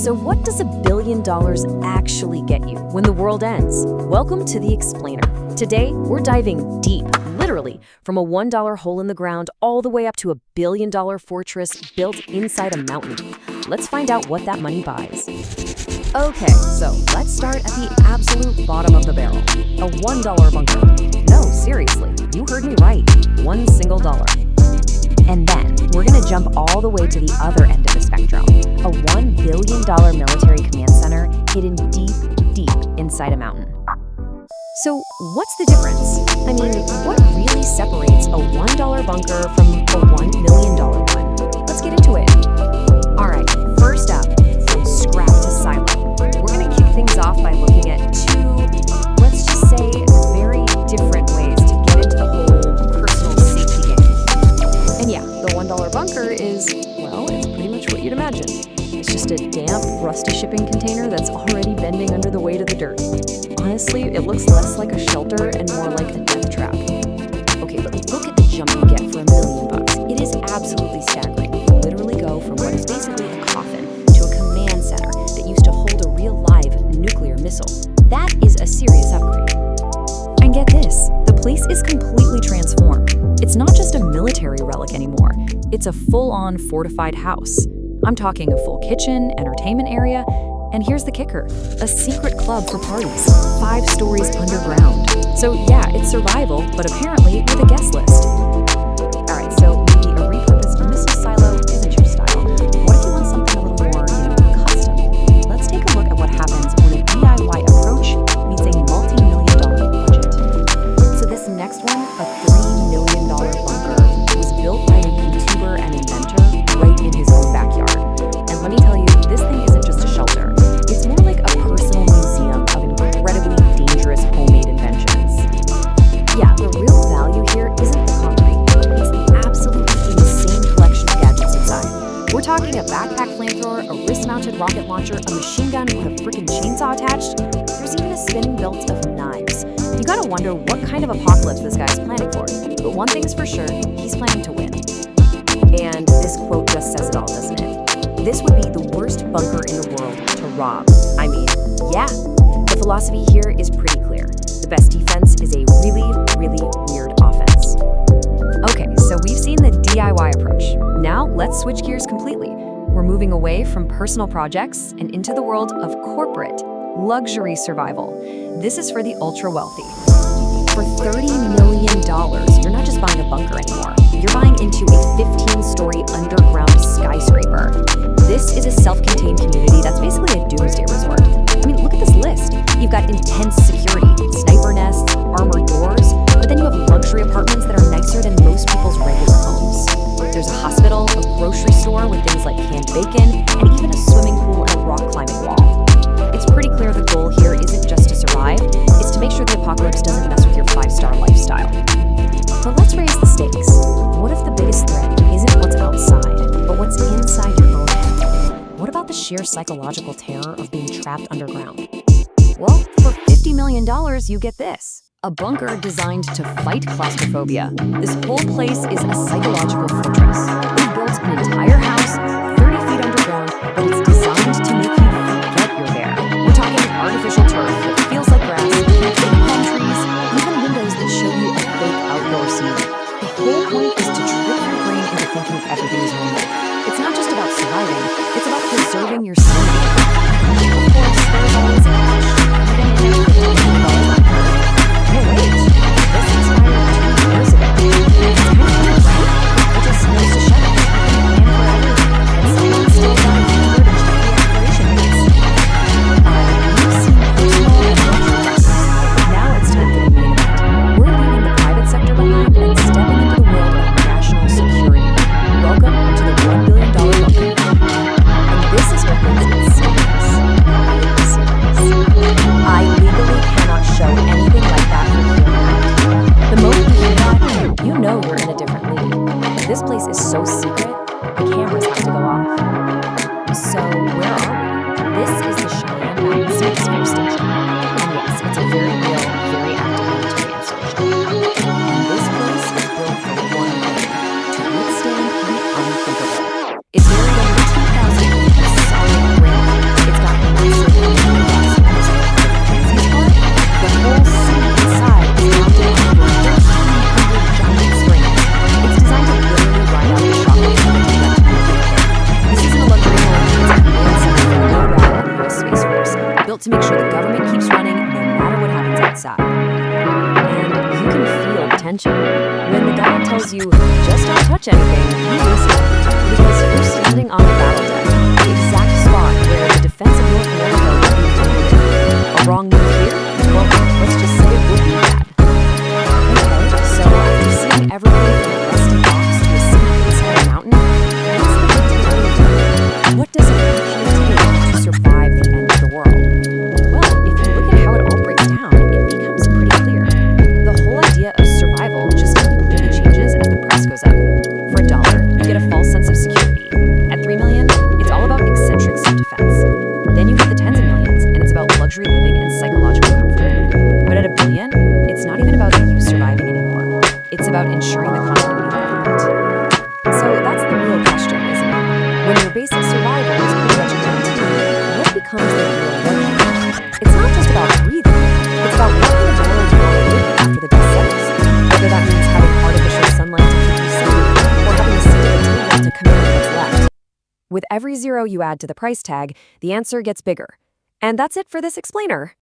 So what does $1 billion actually get you when the world ends? Welcome to The Explainer. Today, we're diving deep, literally, from a $1 hole in the ground all the way up to $1 billion fortress built inside a mountain. Let's find out what that money buys. Okay, so let's start at the absolute bottom of the barrel. A $1 bunker. No, seriously, you heard me right. $1 single dollar. And then, we're gonna jump all the way to the other end of the spectrum. A $1 billion military command center hidden deep inside a mountain. So, what's the difference? I mean, what really separates a $1 bunker from a $1 million one? Let's get into it. Alright, first up, from scrap to silo. We're gonna kick things off by looking at two, let's just say, very different ways to get into the whole personal safety game. And yeah, the $1 bunker is, well, it's pretty much what you'd imagine. It's just a damp, rusty shipping container that's already bending under the weight of the dirt. Honestly, it looks less like a shelter and more like a death trap. Okay, but look at the jump you get for $1 million. It is absolutely staggering. You literally go from what is basically a coffin to a command center that used to hold a real live nuclear missile. That is a serious upgrade. And get this, the place is completely transformed. It's not just a military relic anymore. It's a full-on fortified house. I'm talking a full kitchen, entertainment area, and here's the kicker, a secret club for parties, 5 stories underground. So yeah, it's survival, but apparently with a guest list. Alright, so maybe a repurposed missile silo isn't your style. What if you want something a little more, custom? Let's take a look at what happens when a DIY approach meets a multi-million-dollar budget. So this next one, a $3 million bunker, was built by a YouTuber and inventor right in his own backyard. And let me tell you, this thing isn't just a shelter. It's more like a personal museum of incredibly dangerous homemade inventions. Yeah, the real value here isn't the concrete. It's the absolutely insane collection of gadgets inside. We're talking a backpack flamethrower, a wrist-mounted rocket launcher, a machine gun with a freaking chainsaw attached. There's even a spinning belt of knives. You gotta wonder what kind of apocalypse this guy's planning for. But one thing's for sure, he's planning to win. And this quote just says it all, doesn't it? This would be the worst bunker in the world to rob. I mean, yeah. The philosophy here is pretty clear. The best defense is a really weird offense. Okay, so we've seen the DIY approach. Now let's switch gears completely. We're moving away from personal projects and into the world of corporate, luxury survival. This is for the ultra-wealthy. For $30 million, you're not just buying a bunker anymore. You're buying into a 15-story underground skyscraper. This is a self-contained community that's basically a doomsday resort. I mean, look at this list. You've got intense security, sniper nests, armored doors, but then you have luxury apartments that are nicer than most people's regular homes. There's a hospital, a grocery store with things like canned bacon, and even a swimming pool and a rock climbing wall. It's pretty clear the goal here isn't just to survive, it's to make sure the apocalypse doesn't mess with your 5-star lifestyle. But let's raise the stakes. What if the biggest threat isn't what's outside, but what's inside your own head? What about the sheer psychological terror of being trapped underground? Well, for $50 million, you get this. A bunker designed to fight claustrophobia. This whole place is a psychological fortress. We built an entire house, 30 feet underground, but it's designed to make you forget you're there. We're talking artificial turf that feels like grass, palm trees, even windows that show you a fake outdoor scene. The whole point is to trick your brain into thinking everything is normal. It's not just about surviving, it's about preserving your sanity. Of course, there's always a catch. You're gonna get oh wait, this expired 2 years ago. It's kind of right? It just knows to shut it. to make sure the government keeps running no matter what happens outside. And you can feel the tension. When the guy tells you, just don't touch anything, you listen. Because you're standing on the battle deck, the exact spot where the defense of North America will be commanded. A wrong move here? Well, let's just say it would be bad. Okay, so after seeing everything from a rusty box to a city inside a mountain, what's the big takeaway? What does it actually take to survive the end of the world? Well, if you look at how it all breaks down, it becomes pretty clear. The whole idea of survival just completely changes as the price goes up. For $1, you get a false sense of security. At $3 million, it's all about eccentric self-defense. Then you hit the tens of millions, and it's about luxury living and psychological comfort. But at $1 billion, it's not even about you surviving anymore. It's about ensuring the continuity of government. So that's the real question, isn't it? When your basic survival is pretty much guaranteed, what becomes the real luxury? It's not just about breathing. It's about walking the world you want to live after the dust settles. Whether that means having artificial sunlight to keep you safe, or having a seat at the table to command what's left. With every zero you add to the price tag, the answer gets bigger. And that's it for this explainer.